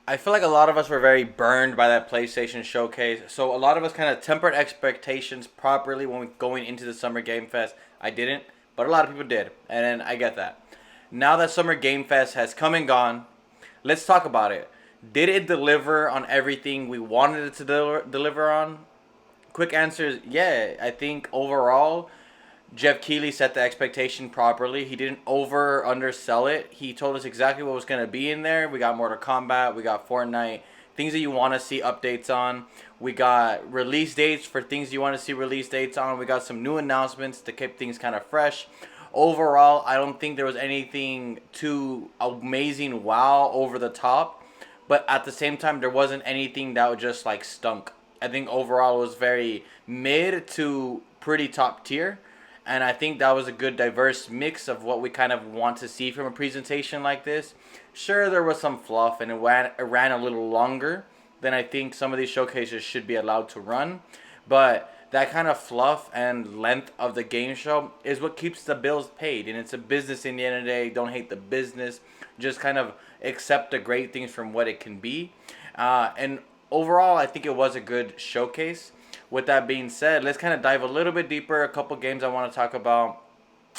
I feel like a lot of us were very burned by that PlayStation showcase. So a lot of us kind of tempered expectations properly when we going into the Summer Game Fest. I didn't, but a lot of people did, and I get that. Now that Summer Game Fest has come and gone, let's talk about it. Did it deliver on everything we wanted it to deliver on? Quick answer is yeah. I think overall Jeff Keighley set the expectation properly. He didn't over or undersell it. He told us exactly what was going to be in there. We got Mortal Kombat, we got Fortnite, things that you want to see updates on. We got release dates for things you want to see release dates on. We got some new announcements to keep things kind of fresh. Overall, I don't think there was anything too amazing, wow, over the top. But at the same time, there wasn't anything that was just like stunk. I think overall it was very mid to pretty top tier. And I think that was a good diverse mix of what we kind of want to see from a presentation like this. Sure, there was some fluff and it ran a little longer than I think some of these showcases should be allowed to run. But that kind of fluff and length of the game show is what keeps the bills paid. And it's a business in the end of the day. Don't hate the business. Just kind of accept the great things from what it can be. And overall, I think it was a good showcase. With that being said, let's kind of dive a little bit deeper. A couple games I want to talk about.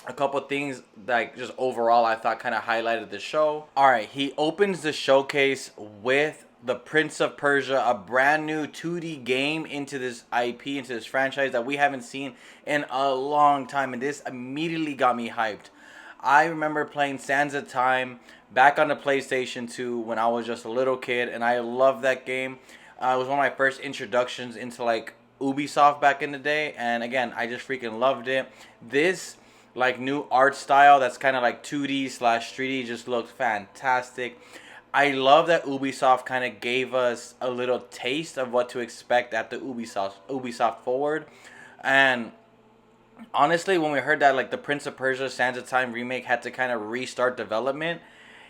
A couple things that just overall I thought kind of highlighted the show. All right, he opens the showcase with the Prince of Persia, a brand new 2D game into this IP, into this franchise that we haven't seen in a long time. And this immediately got me hyped. I remember playing Sands of Time back on the PlayStation 2 when I was just a little kid, and I loved that game. It was one of my first introductions into like Ubisoft back in the day, and again, I just freaking loved it. This like new art style that's kind of like 2D slash 3D just looks fantastic. I love that Ubisoft kind of gave us a little taste of what to expect at the Ubisoft Forward, and honestly, when we heard that like the Prince of Persia Sands of Time remake had to kind of restart development,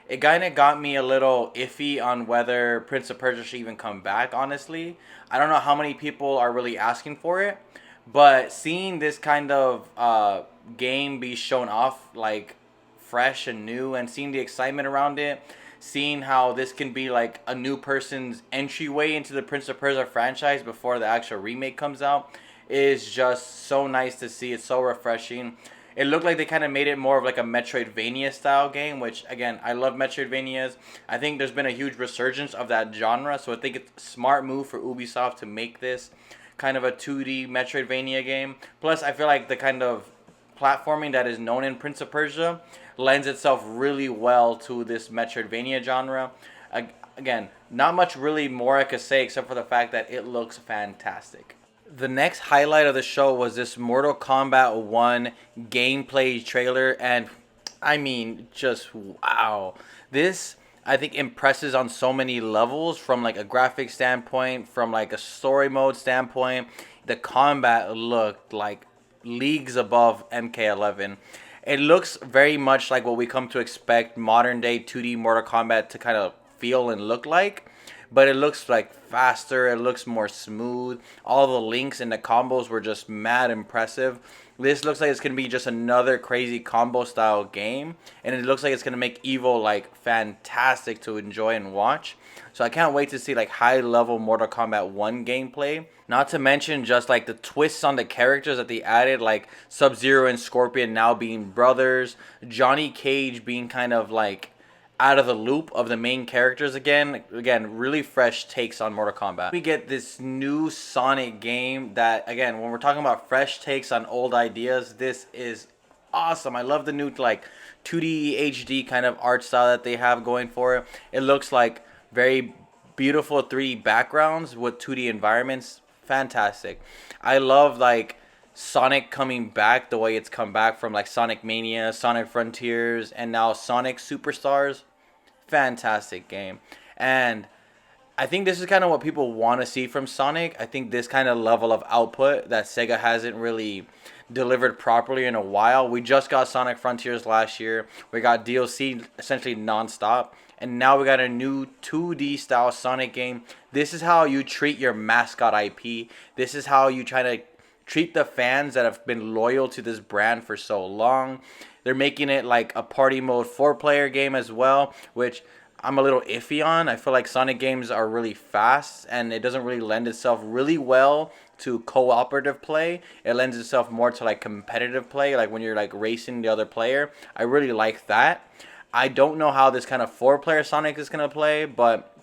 it kind of got me a little iffy on whether Prince of Persia should even come back. Honestly, I don't know how many people are really asking for it, but seeing this kind of game be shown off like fresh and new, and seeing the excitement around it, seeing how this can be like a new person's entryway into the Prince of Persia franchise before the actual remake comes out, is just so nice to see. It's so refreshing. It looked like they kind of made it more of like a Metroidvania style game, which again, I love Metroidvanias. I think there's been a huge resurgence of that genre, so I think it's a smart move for Ubisoft to make this kind of a 2D Metroidvania game. Plus, I feel like the kind of platforming that is known in Prince of Persia lends itself really well to this Metroidvania genre. Again, not much really more I could say except for the fact that it looks fantastic. The next highlight of the show was this Mortal Kombat 1 gameplay trailer, and I mean, just wow. This, I think, impresses on so many levels, from like a graphic standpoint, from like a story mode standpoint. The combat looked like leagues above MK11. It looks very much like what we come to expect modern day 2D Mortal Kombat to kind of feel and look like, but it looks like faster, it looks more smooth. All the links and the combos were just mad impressive. This looks like it's going to be just another crazy combo style game, and it looks like it's going to make Evo like fantastic to enjoy and watch. So I can't wait to see like high level Mortal Kombat 1 gameplay. Not to mention just like the twists on the characters that they added, like Sub-Zero and Scorpion now being brothers, Johnny Cage being kind of like out of the loop of the main characters again. Again, really fresh takes on Mortal Kombat. We get this new Sonic game that, again, when we're talking about fresh takes on old ideas, this is awesome. I love the new like 2D HD kind of art style that they have going for it. It looks like very beautiful 3D backgrounds with 2D environments. Fantastic. I love like Sonic coming back the way it's come back from like Sonic Mania, Sonic Frontiers, and now Sonic Superstars. Fantastic game. And I think this is kind of what people want to see from Sonic. I think this kind of level of output that Sega hasn't really delivered properly in a while. We just got Sonic Frontiers last year. We got DLC essentially nonstop. And now we got a new 2D style Sonic game. This is how you treat your mascot IP. This is how you try to treat the fans that have been loyal to this brand for so long. They're making it like a party mode 4-player game as well, which I'm a little iffy on. I feel like Sonic games are really fast and it doesn't really lend itself really well to cooperative play. It lends itself more to like competitive play, like when you're like racing the other player. I really like that. I don't know how this kind of four-player Sonic is gonna play, but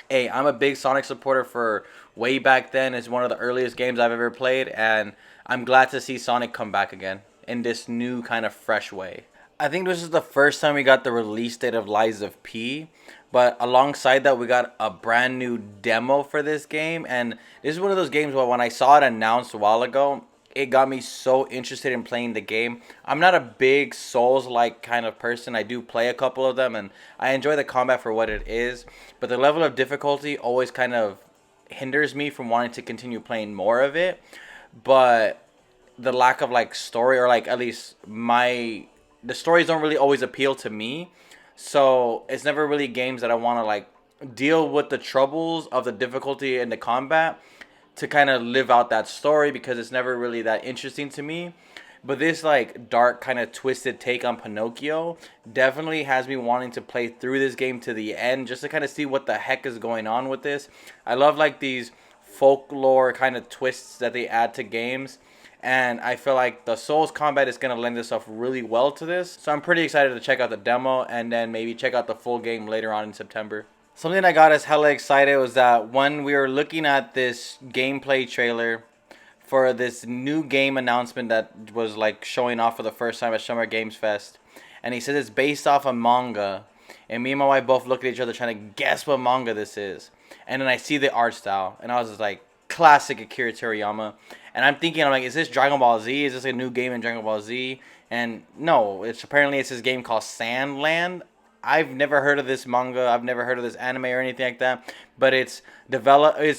hey, I'm a big Sonic supporter for way back then. It's one of the earliest games I've ever played, and I'm glad to see Sonic come back again in this new kind of fresh way. I think this is the first time we got the release date of Lies of P, but alongside that, we got a brand new demo for this game, and this is one of those games where when I saw it announced a while ago, it got me so interested in playing the game. I'm not a big Souls-like kind of person. I do play a couple of them, and I enjoy the combat for what it is, but the level of difficulty always kind of hinders me from wanting to continue playing more of it. But the lack of like story, or like at least my the stories don't really always appeal to me, so it's never really games that I want to like deal with the troubles of the difficulty in the combat to kind of live out that story, because it's never really that interesting to me. But this like dark kind of twisted take on Pinocchio definitely has me wanting to play through this game to the end just to kind of see what the heck is going on with this. I love like these folklore kind of twists that they add to games, and I feel like the Souls combat is going to lend itself really well to this. So I'm pretty excited to check out the demo and then maybe check out the full game later on in September. Something that got us hella excited was that when we were looking at this gameplay trailer for this new game announcement that was like showing off for the first time at Summer Games Fest, and he said it's based off a manga, and me and my wife both look at each other trying to guess what manga this is, and then I see the art style, and I was just like, classic Akira Toriyama, and I'm like, is this Dragon Ball Z? Is this a new game in Dragon Ball Z? And no, it's this game called Sandland. I've never heard of this manga. I've never heard of this anime or anything like that. But it's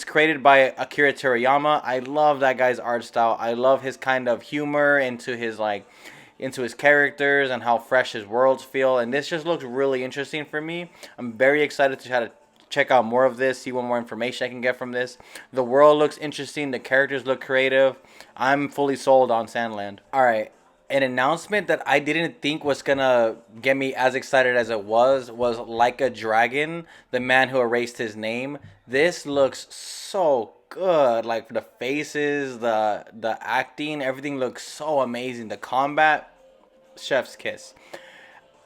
created by Akira Toriyama. I love that guy's art style. I love his kind of humor into his characters and how fresh his worlds feel. And this just looks really interesting for me. I'm very excited to try to check out more of this, see what more information I can get from this. The world looks interesting. The characters look creative. I'm fully sold on Sandland. All right. An announcement that I didn't think was gonna get me as excited as it was Like a Dragon, the man who erased his name. This looks so good. Like the faces, the acting, everything looks so amazing. The combat, chef's kiss.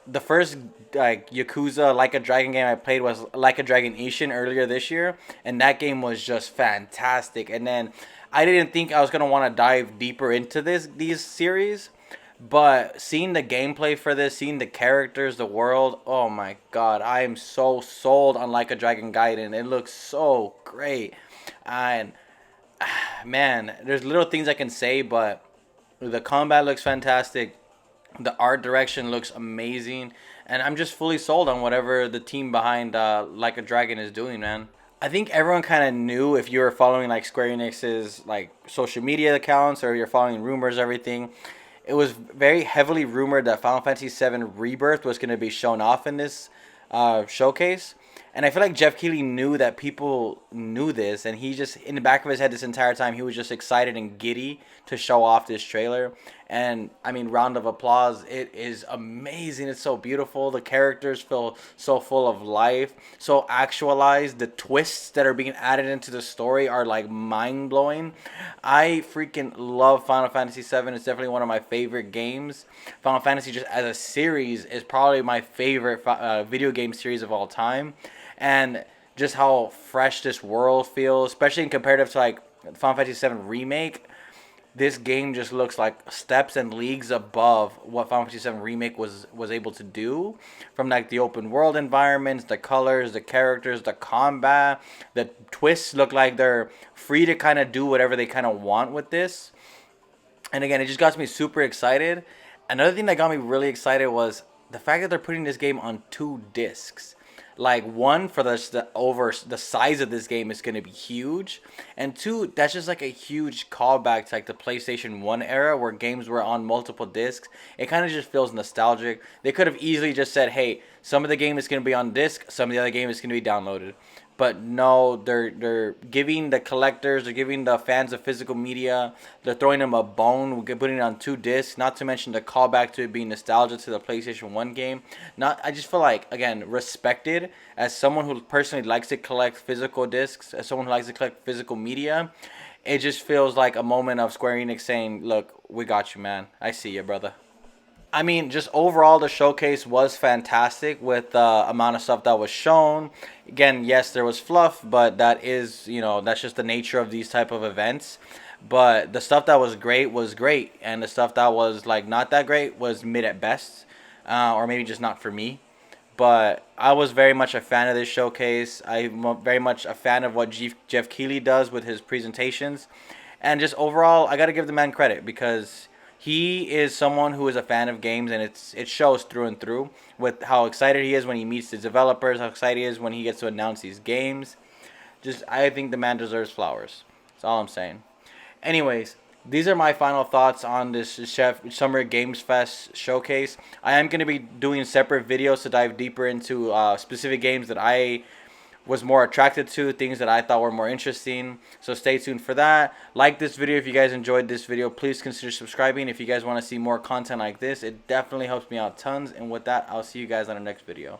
The first like Yakuza Like a Dragon game I played was Like a Dragon Ishin earlier this year, and that game was just fantastic. And then I didn't think I was gonna want to dive deeper into these series, but seeing the gameplay for this, seeing the characters, the world, oh my god, I am so sold on Like a Dragon Gaiden. It looks so great, and man, there's little things I can say, but the combat looks fantastic. The art direction looks amazing, and I'm just fully sold on whatever the team behind Like a Dragon is doing, man. I think everyone kind of knew, if you were following like Square Enix's like social media accounts or you're following rumors, everything. It was very heavily rumored that Final Fantasy VII Rebirth was going to be shown off in this showcase. And I feel like Jeff Keighley knew that people knew this, and he just, in the back of his head this entire time, he was just excited and giddy to show off this trailer. And I mean, round of applause. It is amazing. It's so beautiful. The characters feel so full of life, so actualized. The twists that are being added into the story are like mind blowing. I freaking love Final Fantasy VII. It's definitely one of my favorite games. Final Fantasy, just as a series, is probably my favorite video game series of all time. And just how fresh this world feels, especially in comparative to like Final Fantasy VII Remake. This game just looks like steps and leagues above what Final Fantasy VII Remake was able to do. From like the open world environments, the colors, the characters, the combat, the twists look like they're free to kind of do whatever they kind of want with this. And again, it just got me super excited. Another thing that got me really excited was the fact that they're putting this game on 2 discs. Like, one, for the size of this game is going to be huge, and 2, that's just like a huge callback to like the PlayStation 1 era where games were on multiple discs. It kind of just feels nostalgic. They could have easily just said, hey, some of the game is going to be on disc, some of the other game is going to be downloaded. But no, they're giving the collectors, they're giving the fans of physical media, they're throwing them a bone, putting it on 2 discs. Not to mention the callback to it being nostalgia to the PlayStation 1 game. Not, I just feel like, again, respected as someone who personally likes to collect physical discs, as someone who likes to collect physical media. It just feels like a moment of Square Enix saying, "Look, we got you, man. I see you, brother." I mean, just overall, the showcase was fantastic with the amount of stuff that was shown. Again, yes, there was fluff, but that is, that's just the nature of these type of events. But the stuff that was great, and the stuff that was like not that great was mid at best, or maybe just not for me. But I was very much a fan of this showcase. I'm very much a fan of what Jeff Keighley does with his presentations. And just overall, I got to give the man credit because he is someone who is a fan of games, and it shows through and through with how excited he is when he meets the developers, how excited he is when he gets to announce these games. Just, I think the man deserves flowers. That's all I'm saying. Anyways, these are my final thoughts on this Chef Summer Games Fest showcase. I am going to be doing separate videos to dive deeper into specific games that I was more attracted to, things that I thought were more interesting. So stay tuned for that. Like this video if you guys enjoyed this video. Please consider subscribing if you guys want to see more content like this. It definitely helps me out tons. And with that, I'll see you guys on the next video.